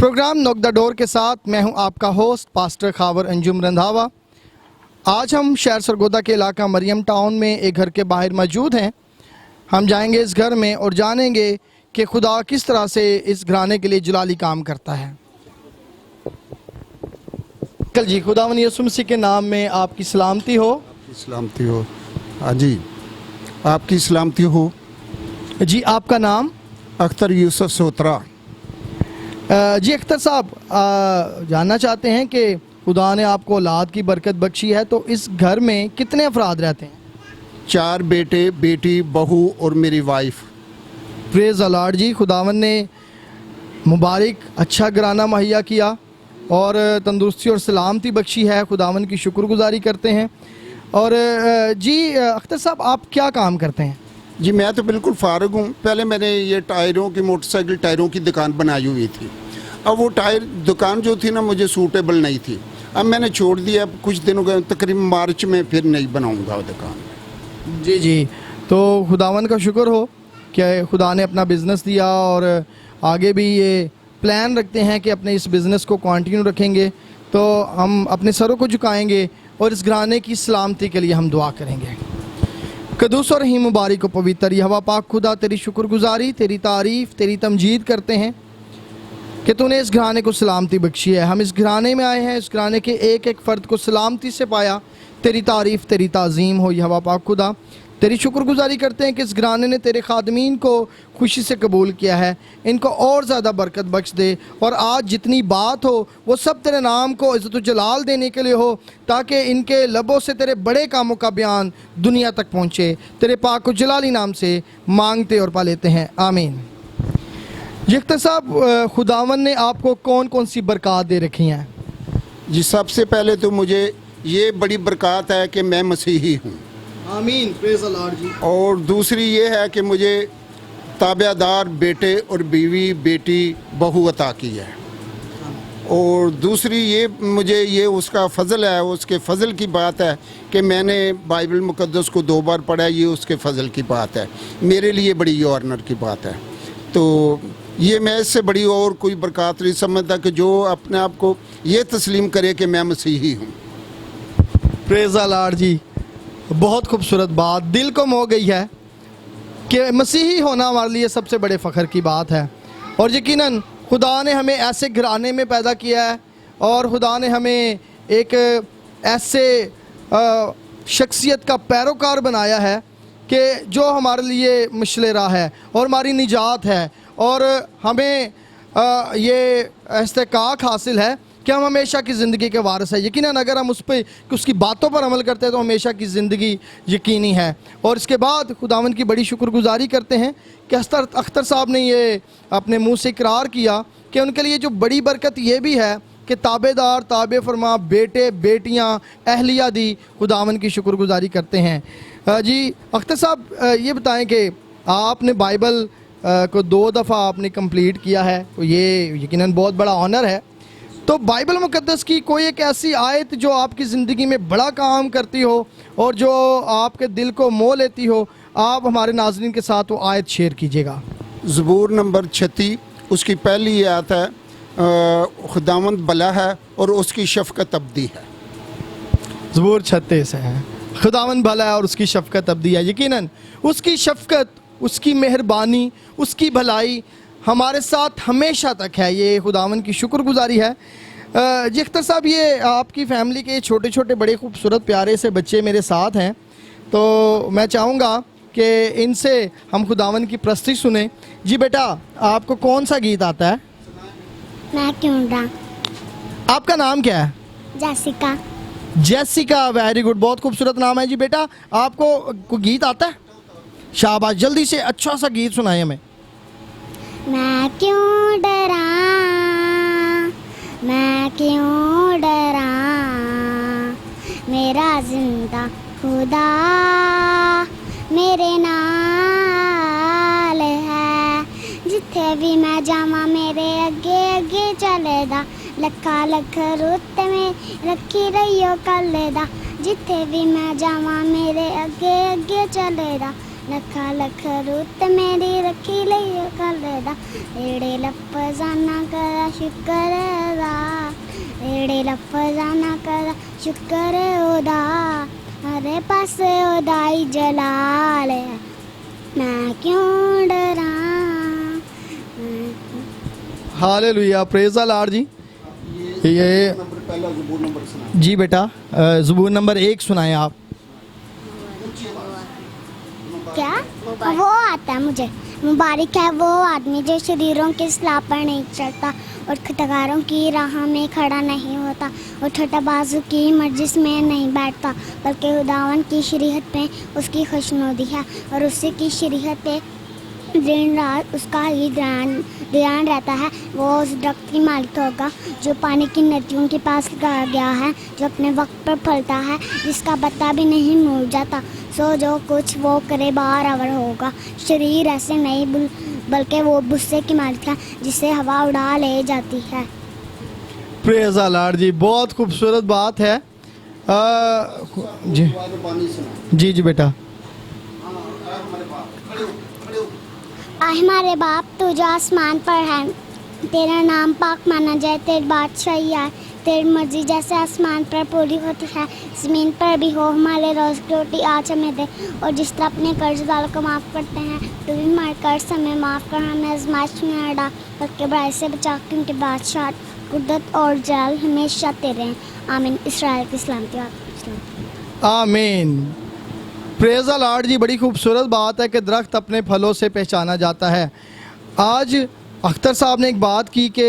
Programme knock the door के साथ मैं हूं आपका होस्ट पास्टर खावर अंजुम रंधावा। आज हम शहर सरगोदा के इलाका मरियम टाउन में एक घर के बाहर मौजूद हैं। हम जाएंगे इस घर में और जानेंगे कि खुदा किस तरह से इस घराने के लिए जलाली काम करता है। कल जी खुदावन यीशु मसीह के नाम में आपकी सलामती हो। सलामती हो। हाँ जी, आपकी सलामती हो। जी आपका नाम? अख्तर यूसुफ सोत्रा। जी अख्तर साहब, जानना चाहते हैं कि खुदा ने आपको औलाद की बरकत बख्शी है, तो इस घर में कितने अफराद रहते हैं? 4 बेटे, बेटी, बहू और मेरी वाइफ। प्रेज द लॉर्ड जी, खुदावन ने मुबारक अच्छा घराना मुहैया किया और तंदुरुस्ती और सलामती बख्शी है। खुदावन की शुक्रगुजारी करते हैं। और जी अख्तर साहब, आप क्या काम करते हैं? जी मैं तो बिल्कुल फारग हूँ। पहले मैंने ये टायरों की, मोटरसाइकिल टायरों की दुकान बनाई हुई थी। अब वो टायर दुकान जो थी ना, मुझे सूटेबल नहीं थी। अब मैंने छोड़ दिया। कुछ दिनों के तकरीबन मार्च में फिर नहीं बनाऊंगा वो दुकान। जी जी, तो खुदावन का शुक्र हो कि खुदा ने अपना बिज़नेस दिया और आगे भी ये प्लान रखते हैं कि अपने इस बिज़नेस को कंटिन्यू रखेंगे। तो हम अपने सरों को झुकाएंगे और इस घराने की सलामती के लिए हम दुआ करेंगे। कदूस और रहीम मुबारक व पवित्र यहोवा पाक खुदा, तेरी शुक्रगुजारी, तेरी तारीफ़, तेरी तमजीद करते हैं कि तूने इस घराने को सलामती बख्शी है। हम इस घराने में आए हैं, इस घराने के एक एक फ़र्द को सलामती से पाया। तेरी तारीफ़, तेरी ताज़ीम हो यहोवा पाक खुदा। तेरी शुक्रगुजारी करते हैं कि इस घराने ने तेरे खादमीन को खुशी से कबूल किया है। इनको और ज़्यादा बरकत बख्श दे और आज जितनी बात हो वो सब तेरे नाम को इज़्ज़त व जलाल देने के लिए हो, ताकि इनके लबों से तेरे बड़े कामों का बयान दुनिया तक पहुँचे। तेरे पाक व जलाली नाम से मांगते और पा लेते हैं, आमीन। अख्तर साहब, खुदावन ने आपको कौन कौन सी बरक़ात दे रखी हैं? जी सबसे पहले तो मुझे ये बड़ी बरक़ात है कि मैं मसीही हूँ। आमीन, प्रेज़ द लॉर्ड जी। और दूसरी ये है कि मुझे ताबेदार बेटे और बीवी, बेटी, बहू अता की है। और दूसरी ये मुझे ये उसका फ़ज़ल है, उसके फ़ज़ल की बात है कि मैंने बाइबल मुक़द्दस को 2 बार पढ़ा। ये उसके फ़ज़ल की बात है, मेरे लिए बड़ी ऑनर की बात है। तो ये मैं इससे बड़ी और कोई बरक़ात नहीं समझता कि जो अपने आप को ये तस्लीम करे कि मैं मसीही हूँ। प्रेज़ द लॉर्ड जी, बहुत खूबसूरत बात, दिल को मोह गई है कि मसीही होना हमारे लिए सबसे बड़े फ़ख्र की बात है। और यकीनन खुदा ने हमें ऐसे घराने में पैदा किया है और खुदा ने हमें एक ऐसे शख्सियत का पैरोकार बनाया है कि जो हमारे लिए मशले राह है और हमारी निजात है। और हमें ये इस्तेकाक हासिल है कि हम हमेशा की ज़िंदगी के वारिस हैं। यकीनन अगर हम उसकी बातों पर अमल करते हैं तो हमेशा की ज़िंदगी यकीनी है। और इसके बाद खुदावन की बड़ी शुक्रगुजारी करते हैं कि अख्तर साहब ने ये अपने मुंह से इकरार किया कि उनके लिए जो बड़ी बरकत ये भी है कि ताबेदार, ताबे फरमा बेटे, बेटियां, अहलिया दी। खुदावन की शुक्रगुजारी करते हैं। जी अख्तर साहब, ये बताएं कि आपने बाइबल को 2 दफ़ा आपने कंप्लीट किया है, तो ये यकीनन बहुत बड़ा ऑनर है। तो बाइबल मुक़द्दस की कोई एक ऐसी आयत जो आपकी ज़िंदगी में बड़ा काम करती हो और जो आपके दिल को मोह लेती हो, आप हमारे नाज़रीन के साथ वो आयत शेयर कीजिएगा। ज़बूर नंबर 36 उसकी पहली आयत है, खुदावंद भला है और उसकी शफ़क़त अबदी है। ज़बूर 36 है, खुदावंद भला है और उसकी शफ़क़त अबदी है। यकीनन उसकी शफ़क़त, उसकी मेहरबानी, उसकी भलाई हमारे साथ हमेशा तक है। ये खुदावन की शुक्रगुजारी है। जी अख्तर साहब, ये आपकी फ़ैमिली के छोटे छोटे बड़े खूबसूरत प्यारे से बच्चे मेरे साथ हैं, तो मैं चाहूँगा कि इनसे हम खुदावन की प्रस्तुति सुने। जी बेटा, आपको कौन सा गीत आता है? मैं क्यों डा। आपका नाम क्या है? जैसिका। जैसिका, वेरी गुड, बहुत खूबसूरत नाम है। जी बेटा, आपको गीत आता है? शाबाश, जल्दी से अच्छा सा गीत सुनाए हमें। मैं क्यों डरा, मैं क्यों डरा, मेरा जिंदा खुदा मेरे नाल है। जिथे भी मैं जावा मेरे अगे अगे चलेदा, लखा लख रुत में रखी रहियो कलेदा। जिथे भी मैं जावा मेरे अगे अगे चलेदा, लखा लख रुत मेरी रखी लई कलदा एड़े लफजाना करा शुक्र दा एड़े लफजाना करा शुक्र ओदा अरे पास ओदाई जलाल है मैं क्यों डरा। हालेलुया, प्रेज द लॉर्ड जी। ये नंबर पहला ज़बूर नंबर सुना। जी बेटा, ज़बूर नंबर 1 सुनाएं आप। क्या वो आता है मुझे। मुबारक है वो आदमी जो शरीरों के सलाह पर नहीं चढ़ता और खतगारों की राह में खड़ा नहीं होता और छोटा बाजू की मर्जिस में नहीं बैठता, बल्कि खुदावन की शरीयत पे उसकी खुशनुदी है और उसी की शरीयत पे दिन रात उसका ही ध्यान रहता है। वो उस दरख्त की मालिक होगा जो पानी की नदियों के पास लगाया गया है, जो अपने वक्त पर फलता है, जिसका पत्ता भी नहीं मुरझाता। सो जो कुछ वो करे बराबर होगा। शरीर ऐसे नहीं बल्कि वो बुस्से की मालिक है जिसे हवा उड़ा ले जाती है। प्रेज द लॉर्ड जी, बहुत खूबसूरत बात है। जी पानी सुना। जी जी बेटा। हमारे बाप तू जो आसमान पर है, तेरा नाम पाक माना जाए, तेरी बादशाही आए, तेरी मर्जी जैसे आसमान पर पूरी होती है ज़मीन पर भी हो। हमारे रोज़ की रोटी आज हमें दे और जिस तरह अपने कर्जदारों को माफ़ करते हैं तो भी हमारे कर्ज हमें माफ़ कर, हमें आज़माइश में न डाल बल्कि बुराई से बचा, क्योंकि बादशाह कुदरत और जलाल हमेशा तेरे हैं। आमीन। इसराइल की सलामती। आमीन। प्रेज द लॉर्ड जी, बड़ी खूबसूरत बात है कि दरख्त अपने फलों से पहचाना जाता है। आज अख्तर साहब ने एक बात की कि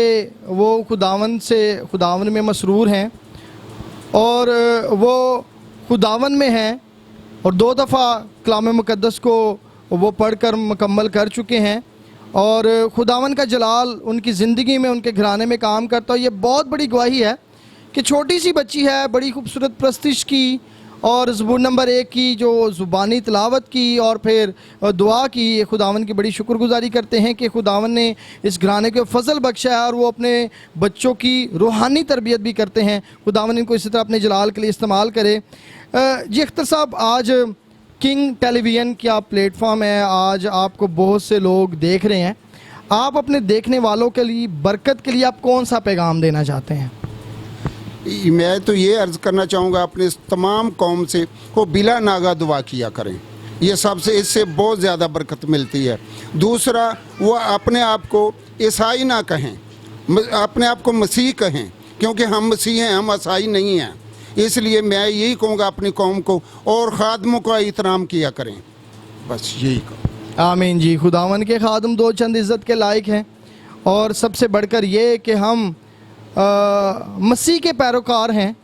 वो खुदावन में मसरूर हैं और वो खुदावन में हैं और 2 दफ़ा कलाम मुक़द्दस को वो पढ़कर मुकम्मल कर चुके हैं और खुदावन का जलाल उनकी ज़िंदगी में, उनके घराने में काम करता है। ये बहुत बड़ी गवाही है कि छोटी सी बच्ची है, बड़ी खूबसूरत प्रस्तिश की और ज़बूर नंबर 1 की जो ज़ुबानी तिलावत की और फिर दुआ की। खुदावन की बड़ी शुक्रगुजारी करते हैं कि खुदावन ने इस घराने को फ़ज़ल बख्शा है और वो अपने बच्चों की रूहानी तरबियत भी करते हैं। खुदावन इनको इसी तरह अपने जलाल के लिए इस्तेमाल करे। जी अख्तर साहब, आज किंग टेलीविज़न का प्लेटफॉर्म है, आज आपको बहुत से लोग देख रहे हैं। आप अपने देखने वालों के लिए, बरकत के लिए आप कौन सा पैगाम देना चाहते हैं? मैं तो ये अर्ज़ करना चाहूँगा अपने तमाम कौम से को बिला नागा दुआ किया करें। ये सबसे, इससे बहुत ज़्यादा बरकत मिलती है। दूसरा, वो अपने आप को ईसाई ना कहें, अपने आप को मसीह कहें, क्योंकि हम मसीह हैं, हम ईसाई नहीं हैं। इसलिए मैं यही कहूँगा अपनी कौम को और ख़ादमों का एहतराम किया करें। बस यही कहूँ। आमीन जी। खुदावन के खादम दो चंद इज़्ज़त के लायक हैं और सबसे बढ़कर ये कि हम मसीह के पैरोकार हैं,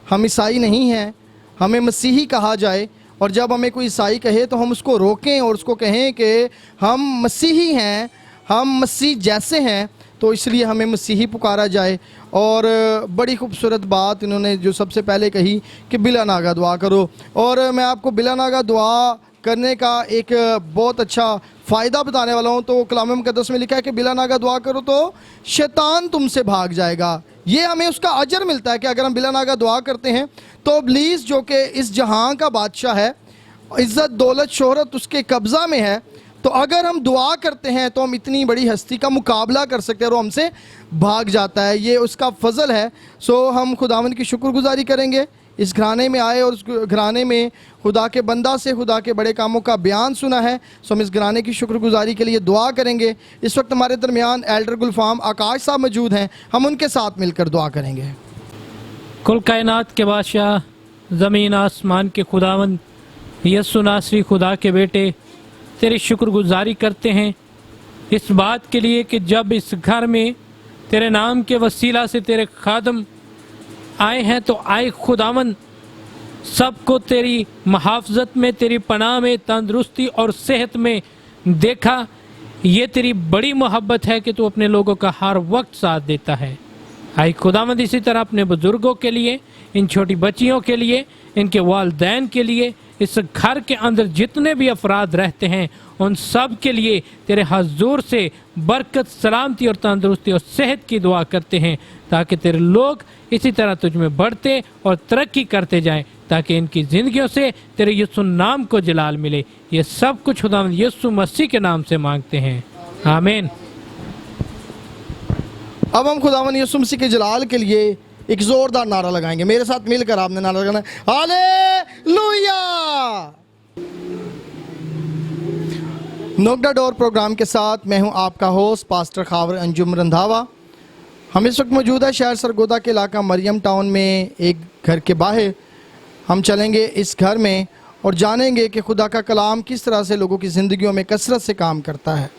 हम ईसाई नहीं हैं। हमें मसीही कहा जाए और जब हमें कोई ईसाई कहे तो हम उसको रोकें और उसको कहें कि हम मसीही हैं, हम मसीह जैसे हैं, तो इसलिए हमें मसीही पुकारा जाए। और बड़ी खूबसूरत बात इन्होंने जो सबसे पहले कही कि बिला नागा दुआ करो, और मैं आपको बिला नागा दुआ करने का एक बहुत अच्छा फ़ायदा बताने वाला हूँ। तो कलाम मुक़द्दस में लिखा है कि बिला नागा दुआ करो तो शैतान तुमसे भाग जाएगा। ये हमें उसका अजर मिलता है कि अगर हम बिला नागा दुआ करते हैं तो इब्लीस जो कि इस जहां का बादशाह है, इज़्ज़त दौलत शोहरत उसके कब्ज़ा में है, तो अगर हम दुआ करते हैं तो हम इतनी बड़ी हस्ती का मुकाबला कर सकते हैं और वो हमसे भाग जाता है। ये उसका फ़ज़ल है। सो हम खुदावन की शुक्रगुजारी करेंगे। इस घराने में आए और उस घराने में खुदा के बंदा से खुदा के बड़े कामों का बयान सुना है। सो हम इस घराने की शुक्रगुजारी के लिए दुआ करेंगे। इस वक्त हमारे दरमियान एल्डर गुलफाम आकाश साहब मौजूद हैं, हम उनके साथ मिलकर दुआ करेंगे। कुल कायनात के बादशाह, ज़मीन आसमान के खुदावन, यस्सु नासरी खुदा के बेटे, तेरी शुक्रगुजारी करते हैं इस बात के लिए कि जब इस घर में तेरे नाम के वसीला से तेरे खादम आए हैं तो आए खुदावन, सबको तेरी मुहाफ़ज़त में, तेरी पनाह में, तंदुरुस्ती और सेहत में देखा। ये तेरी बड़ी मोहब्बत है कि तू अपने लोगों का हर वक्त साथ देता है। आए खुदावंद, इसी तरह अपने बुज़ुर्गों के लिए, इन छोटी बच्चियों के लिए, इनके वालिदैन के लिए, इस घर के अंदर जितने भी अफराद रहते हैं उन सब के लिए तेरे हजूर से बरकत, सलामती और तंदुरुस्ती और सेहत की दुआ करते हैं, ताकि तेरे लोग इसी तरह तुझ में बढ़ते और तरक्की करते जाएं, ताकि इनकी ज़िंदगियों से तेरे यीशु नाम को जलाल मिले। ये सब कुछ खुदावंद यीशु मसीह के नाम से मांगते हैं, आमीन। अब हम खुदावंद यीशु मसीह के जलाल के लिए एक जोरदार नारा लगाएंगे। मेरे साथ मिलकर आपने नारा लगाना है, hallelujah. Knock the door program के साथ मैं हूं आपका होस्ट पास्टर खावर अंजुम रंधावा। हम इस वक्त मौजूद है शहर सरगोदा के इलाका मरियम टाउन में एक घर के बाहर। हम चलेंगे इस घर में और जानेंगे कि खुदा का कलाम किस तरह से लोगों की ज़िंदगियों में कसरत से काम करता है।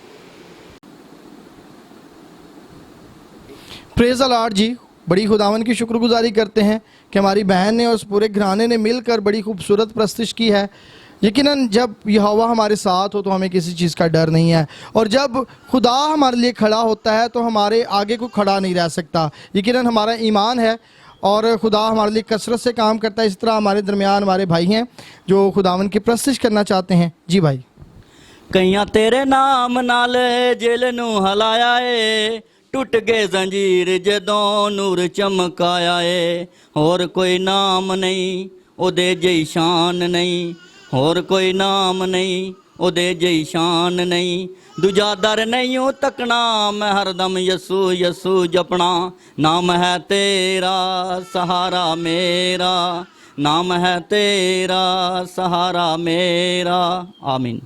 प्रेज़ द लॉर्ड जी। बड़ी खुदावन की शुक्रगुजारी करते हैं कि हमारी बहन ने और उस पूरे घराने ने मिलकर बड़ी खूबसूरत प्रस्तुति की है। यकीनन जब यहोवा हमारे साथ हो तो हमें किसी चीज़ का डर नहीं है, और जब खुदा हमारे लिए खड़ा होता है तो हमारे आगे को खड़ा नहीं रह सकता। यकीनन हमारा ईमान है और खुदा हमारे लिए कसरत से काम करता है। इस तरह हमारे दरमियान हमारे भाई हैं जो खुदावन की प्रस्तुति करना चाहते हैं। जी भाई। कईयां तेरे नाम नाल जेल नू हलाया है, टुट गए जंजीर जदों नूर चमकाया है। होर कोई नाम नहीं ओदे जई शान नहीं, होर कोई नाम नहीं ओदे जई शान नहीं। दूजा दर नहीं हो तकना, मैं हरदम यसू यसू जपना। नाम है तेरा सहारा मेरा, नाम है तेरा सहारा मेरा, आमीन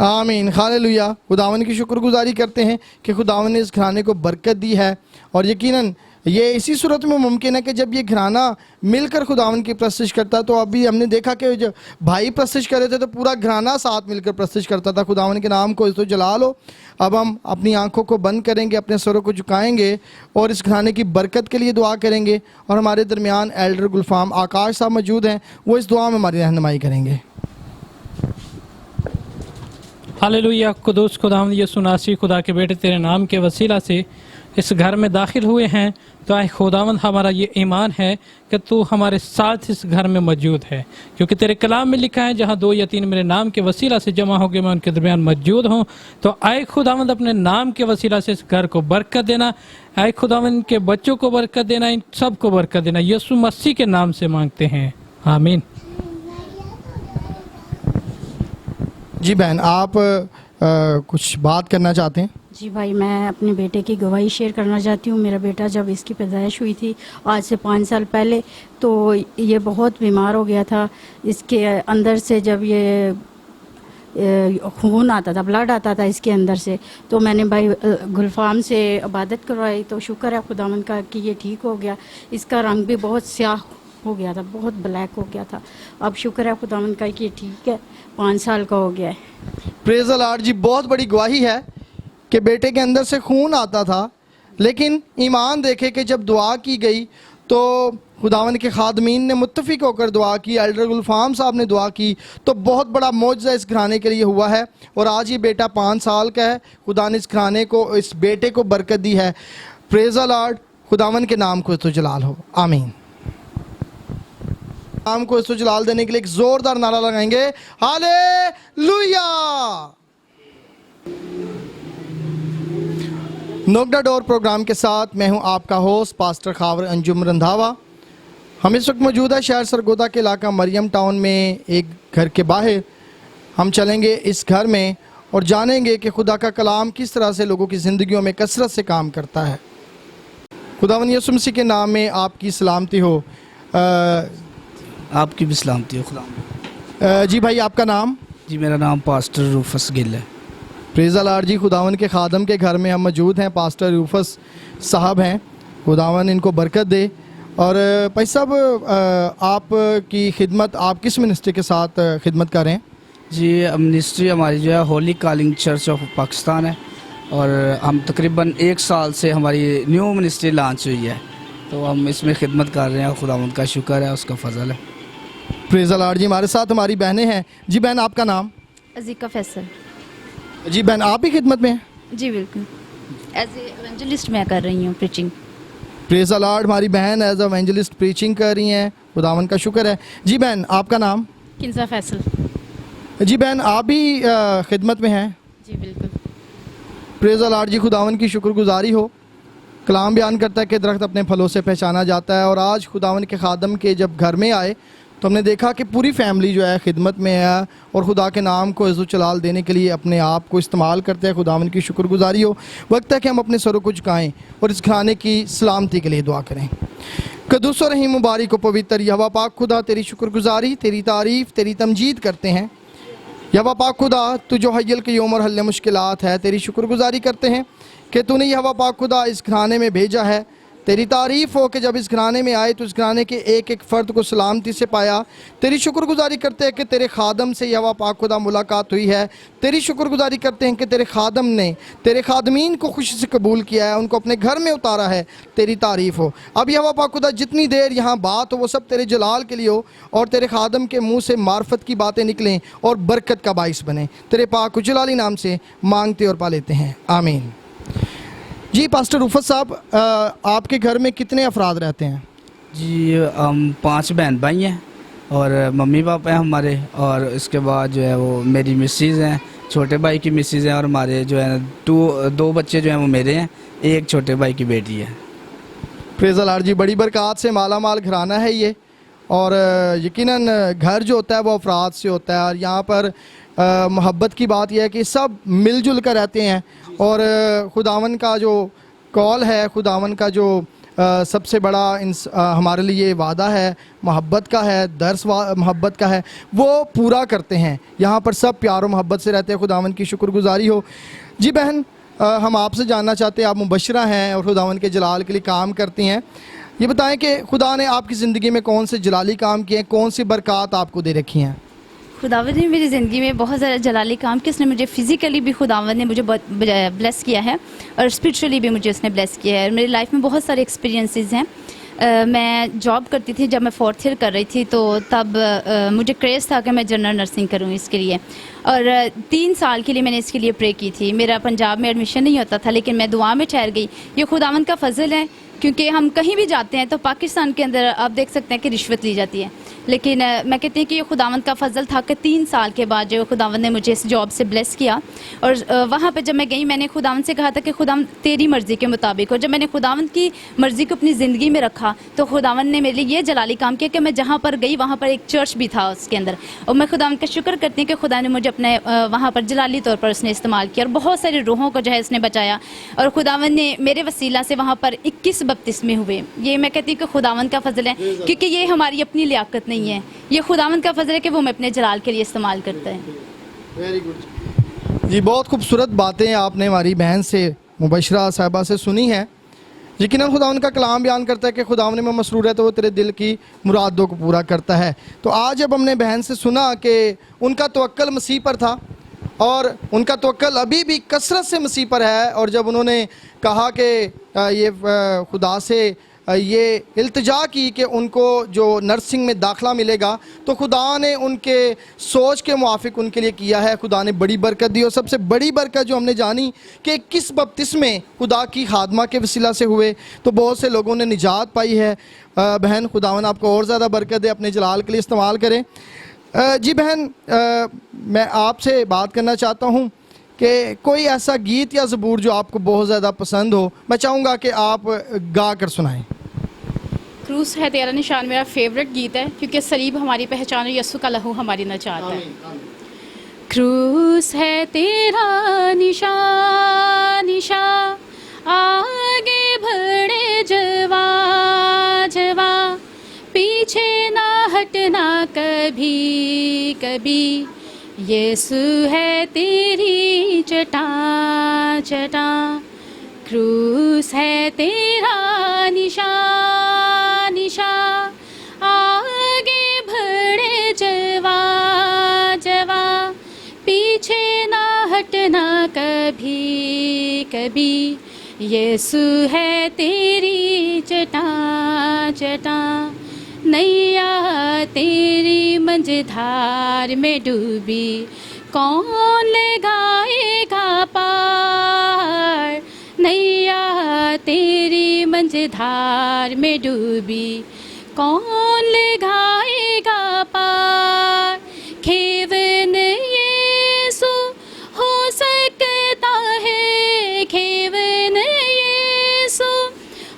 आमीन, हालेलुया। खुदावन की शुक्रगुजारी करते हैं कि खुदावन ने इस घराने को बरकत दी है, और यकीनन ये इसी सूरत में मुमकिन है कि जब ये घराना मिलकर खुदावन की प्रस्तुति करता है। तो अभी हमने देखा कि जब भाई प्रस्तुति कर रहे थे तो पूरा घराना साथ मिलकर प्रस्तुति करता था। खुदावन के नाम को तो जला लो। अब हम अपनी आंखों को बंद करेंगे, अपने सरों को झुकाएंगे और इस घराने की बरकत के लिए दुआ करेंगे। और हमारे दरमियान एल्डर गुलफाम आकाश साहब मौजूद हैं, वो इस दुआ में हमारी रहनुमाई करेंगे। हालेलुया। कुदूस खुदावंद यीशु नासरी खुदा के बेटे तेरे नाम के वसीला से इस घर में दाखिल हुए हैं, तो आए खुदावंद हमारा ये ईमान है कि तू हमारे साथ इस घर में मौजूद है, क्योंकि तेरे कलाम में लिखा है जहाँ 2 या 3 मेरे नाम के वसीला से जमा हो गए मैं उनके दरमियान मौजूद हूँ। तो आए खुदावंद अपने नाम के वसीला से इस घर को बरकत देना, आए खुदावंद के बच्चों को बरकत देना, इन सब को बरकत देना। यीशु मसीह के नाम से मांगते हैं, आमीन। जी बहन, आप कुछ बात करना चाहते हैं? जी भाई, मैं अपने बेटे की गवाही शेयर करना चाहती हूँ। मेरा बेटा जब इसकी पैदाइश हुई थी आज से 5 साल पहले, तो ये बहुत बीमार हो गया था। इसके अंदर से जब ये खून आता था, ब्लड आता था इसके अंदर से, तो मैंने भाई गुलफाम से इबादत करवाई। तो शुक्र है खुदावंद का कि ये ठीक हो गया। इसका रंग भी बहुत स्याह हो गया था, बहुत ब्लैक हो गया था। अब शुक्र है खुदावंद का कि ये ठीक है, 5 साल का हो गया है। प्रेज़ द लॉर्ड जी। बहुत बड़ी गवाही है कि बेटे के अंदर से खून आता था, लेकिन ईमान देखे कि जब दुआ की गई तो खुदावंद के खादमीन ने मुत्तफिक होकर दुआ की, एल्डर गुलफाम साहब ने दुआ की, तो बहुत बड़ा मौजज़ा इस घराने के लिए हुआ है। और आज ये बेटा 5 साल का है। खुदा ने इस घराने को, इस बेटे को बरकत दी है। Praise the Lord. खुदावंद के नाम को तो जलाल हो, आमीन। नाम को इसको जलाल देने के लिए एक जोरदार नारा लगाएंगे, hallelujah. Knock the door program के साथ मैं हूं आपका होस्ट पास्टर खावर अंजुम रंधावा। हम इस वक्त मौजूद है शहर सरगोदा के इलाका मरियम टाउन में एक घर के बाहर। हम चलेंगे इस घर में और जानेंगे कि खुदा का कलाम किस तरह से लोगों की ज़िंदगियों में कसरत से काम करता है। खुदावंद यीशु मसीह के नाम में आपकी सलामती हो। आपकी भी सलामती हो खुदा। जी भाई, आपका नाम? जी मेरा नाम पास्टर रूफस गिल है। प्रेज़ द लॉर्ड जी। खुदावन के खादम के घर में हम मौजूद हैं, पास्टर रूफस साहब हैं। खुदावन इनको बरकत दे। और भाई साहब, आपकी खिदमत, आप किस मिनिस्ट्री के साथ खिदमत कर रहे हैं? जी मिनिस्ट्री हमारी जो है Holi calling church of Pakistan है, और हम तकरीबन 1 साल से हमारी न्यू मिनिस्ट्री लॉन्च हुई है, तो हम इसमें खिदमत कर रहे हैं। खुदावंद का शुक्र है, उसका फजल है। प्रेज़ द लॉर्ड जी। हमारे साथ हमारी बहनें हैं। जी बहन, आपका नाम? अजीका फैसल। जी बहन, आप भी खिदमत में हैं? जी बिल्कुल, एज ए एवेंजलिस्ट मैं कर रही हूँ प्रीचिंग। Praise the Lord. हमारी बहन एज अ एवेंजलिस्ट प्रीचिंग कर रही हैं। खुदावन का शुक्र है। जी बहन, आपका नाम? किन्जा फैसल। जी बहन, आप भी खिदमत में हैं? जी बिल्कुल। प्रेज़ द लॉर्ड जी, खुदावन की शुक्रगुजारी हो। कलाम बयान करता है कि दरख्त अपने फलों से पहचाना जाता है, और आज खुदावन के खादम के जब घर में आए तो हमने देखा कि पूरी फैमिली जो है खिदमत में है और खुदा के नाम को इज़्ज़त जलाल देने के लिए अपने आप को इस्तेमाल करते हैं। खुदावन की शुक्रगुजारी हो। वक्त है कि हम अपने सरों को झुकाएं और इस खाने की सलामती के लिए दुआ करें। कदूस और रहीम मुबारक व पवित्र यहोवा पाक खुदा, तेरी शुक्रगुजारी, तेरी तारीफ़, तेरी तमजीद करते हैं। यहोवा पाक खुदा, तू जो हय्युल क़य्यूम और हल्ल मुश्किलात है, तेरी शुक्रगुजारी करते हैं कि तूने यहोवा पाक खुदा इस घराने में भेजा है। तेरी तारीफ़ हो कि जब इस घराने में आए तो इस घराने के एक एक फ़र्द को सलामती से पाया। तेरी शुक्रगुजारी करते हैं कि तेरे खादम से यहोवा पाक खुदा मुलाकात हुई है। तेरी शुक्रगुजारी करते हैं कि तेरे खादम ने तेरे खादमीन को खुशी से कबूल किया है, उनको अपने घर में उतारा है। तेरी तारीफ़ हो। अब यहोवा पाक खुदा, जितनी देर यहाँ बात हो वो सब तेरे जलाल के लिए हो और तेरे खादम के मुँह से मार्फत की बातें निकलें और बरकत का बाइस बने। तेरे पाक जलाली नाम से मांगते और पा लेते हैं, आमीन। जी पास्टर रूफत साहब, आपके घर में कितने अफराद रहते हैं? जी हम 5 बहन भाई हैं और मम्मी पापा हैं हमारे, और इसके बाद जो है वो मेरी मिसेज़ हैं, छोटे भाई की मिसेज़ हैं, और हमारे जो है 2 बच्चे जो हैं वो मेरे हैं, एक छोटे भाई की बेटी है। प्रेज़ द लॉर्ड जी, बड़ी बरक़ात से माला माल घराना है ये, और यकीनन घर जो होता है वो अफराद से होता है, और यहाँ पर मोहब्बत की बात यह है कि सब मिलजुल कर रहते हैं, और खुदावन का जो कॉल है, खुदावन का जो सबसे बड़ा हमारे लिए वादा है, मोहब्बत का है, दर्स मोहब्बत का है, वो पूरा करते हैं। यहाँ पर सब प्यार और मोहब्बत से रहते हैं। खुदावन की शुक्रगुजारी हो। जी बहन, हम आपसे जानना चाहते हैं, आप मुबशरा हैं और खुदावन के जलाल के लिए काम करती हैं। ये बताएं कि खुदा ने आपकी ज़िंदगी में कौन से जलाली काम किए हैं, कौन सी बरक़ात आपको दे रखी हैं? खुदावंद ने मेरी ज़िंदगी में बहुत ज़्यादा जलाली काम किया। उसने मुझे फ़िज़िकली भी खुदावंद ने मुझे बहुत ब्लेस किया है, और स्पिरिचुअली भी मुझे उसने ब्लेस किया है। मेरी लाइफ में बहुत सारे एक्सपीरियंसेस हैं। मैं जॉब करती थी, जब मैं 4th ईयर कर रही थी तो तब मुझे क्रेज़ था कि मैं जनरल नर्सिंग करूँ इसके लिए, और 3 साल के लिए मैंने इसके लिए प्रे की थी। मेरा पंजाब में एडमिशन नहीं होता था, लेकिन मैं दुआ में ठहर गई। ये खुदावंद का फजल है, क्योंकि हम कहीं भी जाते हैं तो पाकिस्तान के अंदर आप देख सकते हैं कि रिश्वत ली जाती है, लेकिन मैं कहती हूँ कि ये खुदावंद का फजल था कि 3 साल के बाद जो खुदावंद ने मुझे इस जॉब से ब्लेस किया। और वहाँ पे जब मैं गई, मैंने खुदावंद से कहा था कि खुदावंद तेरी मर्ज़ी के मुताबिक, और जब मैंने खुदावंद की मर्ज़ी को अपनी ज़िंदगी में रखा तो खुदावंद ने मेरे लिए ये जलाली काम किया कि मैं जहाँ पर गई वहाँ पर एक चर्च भी था उसके अंदर, और मैं खुदावंद का शुक्र करती हूँ कि खुदा ने मुझे अपने वहाँ पर जलाली तौर पर उसने इस्तेमाल किया, और बहुत सारे रूहों को जो है उसने बचाया, और खुदावंद ने मेरे वसीला से वहाँ पर 21 बपतिस्मे हुए। ये मैं कहती हूँ कि खुदावंद का फजल है, क्योंकि ये हमारी अपनी लियाकत नहीं है, ये खुदावंद का फजल है कि वो मैं अपने जलाल के लिए इस्तेमाल करता है। वेरी गुड जी, बहुत खूबसूरत बातें आपने हमारी बहन से, मुबशरा साहिबा से सुनी हैं। यकीनन खुदावंद का कलाम बयान करता है कि खुदावंद में मसरूर है तो वो तेरे दिल की मुरादों को पूरा करता है। तो आज जब हमने बहन से सुना कि उनका तवक्कल मसीह पर था और उनका तवक्कल अभी भी कसरत से मसीह पर है, और जब उन्होंने कहा कि ये खुदा से ये इल्तिजा की कि उनको जो नर्सिंग में दाखला मिलेगा, तो खुदा ने उनके सोच के मुआफिक उनके लिए किया है। खुदा ने बड़ी बरकत दी, और सबसे बड़ी बरकत जो हमने जानी कि 21 बपतिस्मे खुदा की खादमा के वसीला से हुए, तो बहुत से लोगों ने निजात पाई है। बहन, खुदावन आपको और ज़्यादा बरकत दे, अपने जलाल के लिए इस्तेमाल करें। जी बहन, मैं आपसे बात करना चाहता हूँ कि कोई ऐसा गीत या ज़बूर जो आपको बहुत ज़्यादा पसंद हो, मैं चाहूँगा कि आप गा कर सुनाएं। क्रूस है तेरा निशान मेरा फेवरेट गीत है, क्योंकि सलीब हमारी पहचान है, यसु का लहू हमारी नजात है। क्रूस है तेरा निशान, निशान आगे बढ़े जवा जवा, पीछे ना हटना कभी कभी, यीशु है तेरी चटा चटा। क्रूस है तेरा निशान, निशान आगे बढ़े जवा जवा, पीछे ना हटना कभी कभी, यीशु है तेरी चटा चटा। नैया तेरी मंझधार में डूबी, कौन लगाएगा पार। नैया तेरी मंझधार में डूबी, कौन लगाएगा पार। खेवन यीशु हो सकता है, खेवन यीशु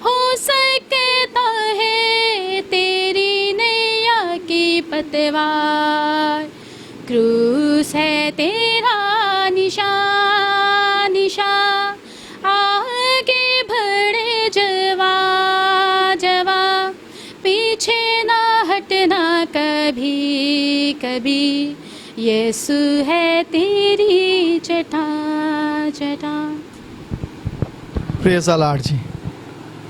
हो सकता है, तेरी नैया की पतवार। क्रूस है तेरा निशान, निशान आगे बढ़े जवा जवा, पीछे ना हटना कभी कभी, यीशु है तेरी जटा जटा। प्रेज़ द लॉर्ड जी।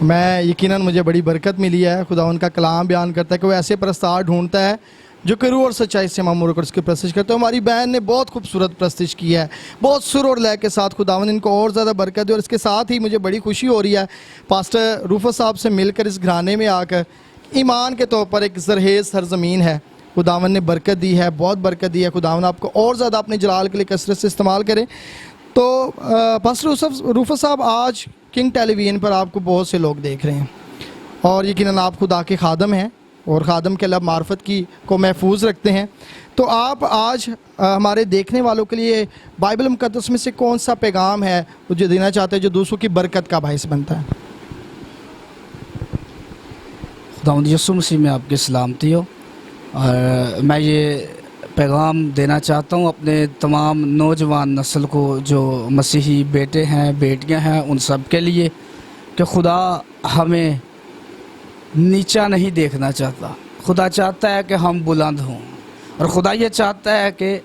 मैं यकीनन मुझे बड़ी बरकत मिली है। खुदा उनका कलाम बयान करता है कि वो ऐसे प्रस्तार ढूंढता है जो कि रूह और सच्चाई से मामूर होकर उसकी प्रस्तिश करते हैं। हमारी बहन ने बहुत खूबसूरत प्रस्तिश की है, बहुत सुर और लय के साथ। खुदावन इनको और ज़्यादा बरकत दे। और इसके साथ ही मुझे बड़ी खुशी हो रही है पास्टर रूफस साहब से मिलकर, इस घराने में आकर। ईमान के तौर पर एक जरहेज़ सरज़मीन है, खुदावन ने बरकत दी है, बहुत बरकत दी है। खुदावन आपको और ज़्यादा अपने जलाल के लिए कसरत से इस्तेमाल करें। तो पास्टर रूफस साहब, आज किंग टेलीविज़न पर आपको बहुत से लोग देख रहे हैं और यकीनन आप खुदा के खादम हैं और ख़ादम के लब मार्फत को महफूज रखते हैं। तो आप आज हमारे देखने वालों के लिए बाइबल मुक़द्दस में से कौन सा पैगाम है वो जो देना चाहते हैं, जो दूसरों की बरकत का बायस बनता है? खुदावंद यीशु मसीह में आपकी सलामती हो। और मैं ये पैगाम देना चाहता हूँ अपने तमाम नौजवान नस्ल को, जो मसीही बेटे हैं बेटियाँ हैं, उन सब के लिए, कि खुदा हमें नीचा नहीं देखना चाहता। खुदा चाहता है कि हम बुलंद हों, और खुदा ये चाहता है कि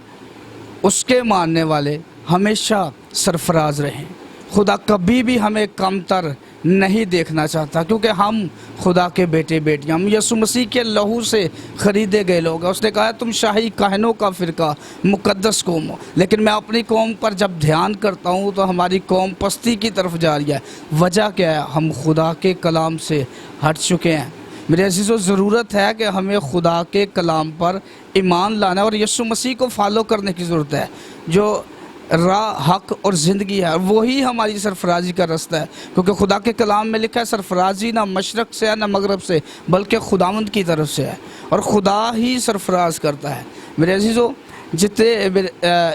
उसके मानने वाले हमेशा सरफराज रहें। खुदा कभी भी हमें कमतर नहीं देखना चाहता, क्योंकि हम खुदा के बेटे बेटियां, हम यीशु मसीह के लहू से ख़रीदे गए लोग हैं। उसने कहा तुम शाही कहनों का फ़िरका, मुक़द्दस कौम हो। लेकिन मैं अपनी कौम पर जब ध्यान करता हूँ तो हमारी कौम पस्ती की तरफ जा रही है। वजह क्या है? हम खुदा के कलाम से हट चुके हैं। मेरे अज़ीज़ों, ज़रूरत है कि हमें खुदा के कलाम पर ईमान लाना और यीशु मसीह को फॉलो करने की ज़रूरत है। जो राह, हक और ज़िंदगी है, वही हमारी सरफराजी का रास्ता है। क्योंकि खुदा के कलाम में लिखा है सरफराजी ना मशरक़ से है ना मगरब से, बल्कि खुदावंद की तरफ से है, और खुदा ही सरफराज करता है। मेरे अज़ीज़ों, जितने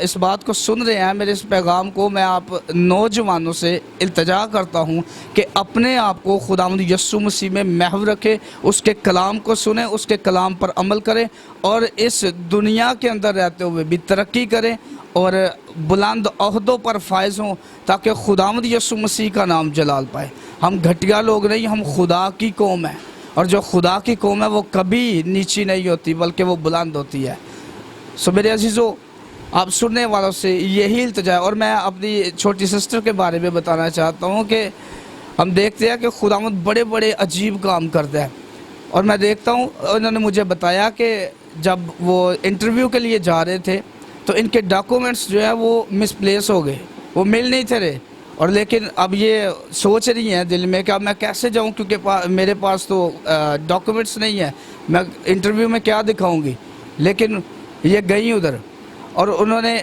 इस बात को सुन रहे हैं, मेरे इस पैगाम को मैं आप नौजवानों से इल्तिजा करता हूँ कि अपने आप को खुदावंद यीशु मसीह में महव रखें, उसके कलाम को सुने, उसके कलाम पर अमल करें, और इस दुनिया के अंदर रहते हुए भी तरक्की करें और बुलंद ओहदों पर फायज हों, ताकि खुदावंद यीशु मसीह का नाम जलाल पाए। हम घटिया लोग नहीं, हम खुदा की कौम है, और जो खुदा की कौम है वो कभी नीची नहीं होती, बल्कि वो बुलंद होती है। सो मेरे अजीज़ों, आप सुनने वालों से यही इल्तिजा है। और मैं अपनी छोटी सिस्टर के बारे में बताना चाहता हूँ कि हम देखते हैं कि खुदावंद बड़े बड़े अजीब काम करता है। और मैं देखता हूँ, उन्होंने मुझे बताया कि जब वो इंटरव्यू के लिए जा रहे थे तो इनके डॉक्यूमेंट्स जो है वो मिसप्लेस हो गए, वो मिल नहीं थे रहे। और लेकिन अब ये सोच रही हैं दिल में कि अब मैं कैसे जाऊं, क्योंकि मेरे पास तो डॉक्यूमेंट्स नहीं है, मैं इंटरव्यू में क्या दिखाऊंगी। लेकिन ये गई उधर, और उन्होंने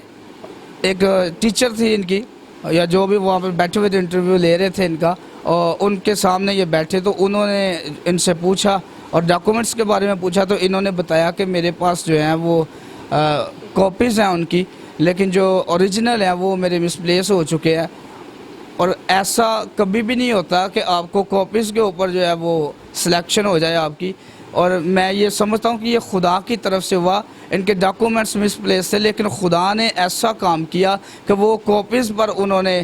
एक टीचर थी इनकी, या जो भी वहाँ पर बैठे हुए थे इंटरव्यू ले रहे थे इनका, और उनके सामने ये बैठे, तो उन्होंने इनसे पूछा और डॉक्यूमेंट्स के बारे में पूछा। तो इन्होंने बताया कि मेरे पास जो है वो कॉपीज़ हैं उनकी, लेकिन जो ओरिजिनल है वो मेरे मिसप्लेस हो चुके हैं। और ऐसा कभी भी नहीं होता कि आपको कॉपीज़ के ऊपर जो है वो सिलेक्शन हो जाए आपकी। और मैं ये समझता हूँ कि ये खुदा की तरफ से हुआ, इनके डॉक्यूमेंट्स मिसप्लेस थे, लेकिन खुदा ने ऐसा काम किया कि वो कॉपीज़ पर उन्होंने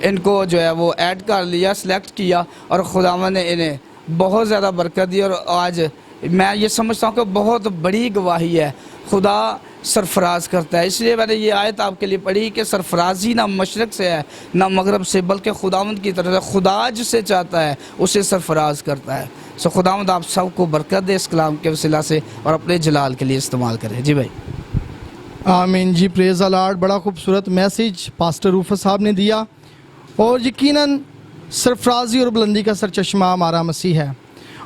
इनको जो है वो ऐड कर लिया, सिलेक्ट किया, और खुदा ने इन्हें बहुत ज़्यादा बरकत दी। और आज मैं ये समझता हूँ कि बहुत बड़ी गवाही है, खुदा सरफराज करता है। इसलिए मैंने ये आयत आपके लिए पढ़ी कि सरफराजी ना मशरक़ से है ना मगरब से, बल्कि खुदावंद की तरफ से। खुदा जिसे चाहता है उसे सरफराज करता है। सो खुदावंद आप सबको बरकत दे इस कलाम के वसीला से, और अपने जलाल के लिए इस्तेमाल करें। जी भाई, आमीन जी। Praise the Lord. बड़ा खूबसूरत मैसेज पास्टर रूफस साहब ने दिया, और यकीनन सरफराजी और बुलंदी का सरचश्मा हमारा मसीह है।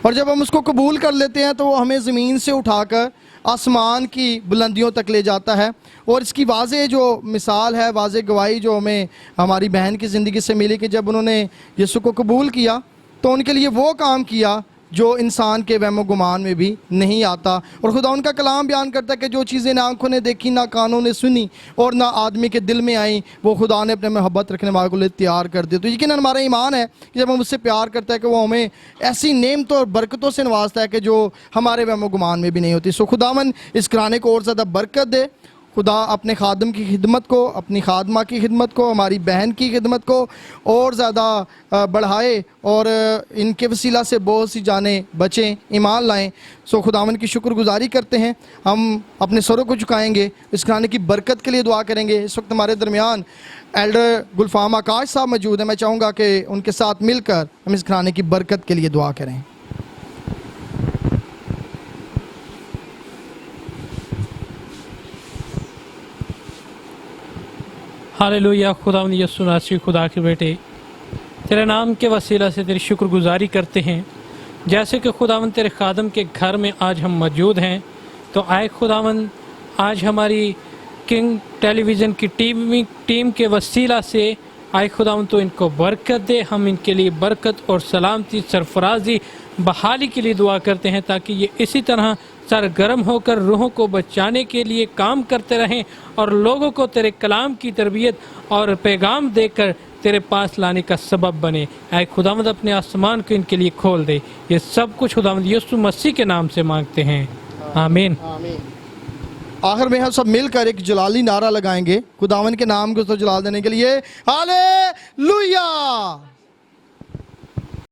और जब हम उसको कबूल कर लेते हैं तो वो हमें ज़मीन से उठाकर आसमान की बुलंदियों तक ले जाता है। और इसकी वाज़े जो मिसाल है, वाज़े गवाही जो हमें हमारी बहन की ज़िंदगी से मिली कि जब उन्होंने यीशु को कबूल किया तो उनके लिए वो काम किया जो इंसान के वहमो गुमान में भी नहीं आता। और खुदा उनका कलाम बयान करता है कि जो चीज़ें ना आंखों ने देखी, ना कानों ने सुनी और ना आदमी के दिल में आई, वो खुदा ने अपने मोहब्बत रखने वाले को लिए तैयार कर दिया। तो यकीन हमारा ईमान है कि जब हम उससे प्यार करते हैं कि वो हमें ऐसी नेमतों और बरकतों से नवाजता है कि जो हमारे वहमो गुमान में भी नहीं होती। सो खुदावन इस घराने को और ज़्यादा बरकत दे। खुदा अपने खादम की खिदमत को, अपनी खादमा की खिदमत को, हमारी बहन की खिदमत को और ज़्यादा बढ़ाए और इनके वसीला से बहुत सी जानें बचें, ईमान लाएं। सो खुदावन की शुक्रगुजारी करते हैं। हम अपने सरों को झुकाएंगे, इस घराने की बरकत के लिए दुआ करेंगे। इस वक्त हमारे दरमियान एल्डर गुलफाम आकाश साहब मौजूद हैं। मैं चाहूँगा कि उनके साथ मिलकर हम इस घराने की बरकत के लिए दुआ करें। हालेलुया। खुदावंद यीशु नासरी खुदा के बेटे, तेरे नाम के वसीला से तेरी शुक्रगुजारी करते हैं। जैसे कि खुदावंद तेरे खादम के घर में आज हम मौजूद हैं, तो आए खुदावंद आज हमारी किंग टेलीविज़न की टीम के वसीला से आए खुदावंद तो इनको बरकत दे। हम इनके लिए बरकत और सलामती, सरफराजी, बहाली के लिए दुआ करते हैं ताकि ये इसी तरह सरगर्म होकर रूहों को बचाने के लिए काम करते रहें और लोगों को तेरे कलाम की तरबियत और पैगाम देकर तेरे पास लाने का सबब बने। ऐ खुदावंद अपने आसमान को इनके लिए खोल दे। ये सब कुछ खुदावंद यीशु मसीह के नाम से मांगते हैं, आमीन। आखिर में हम सब मिलकर एक जलाली नारा लगाएंगे खुदावन के नाम को तो जलाल देने के लिए। हालेलुया।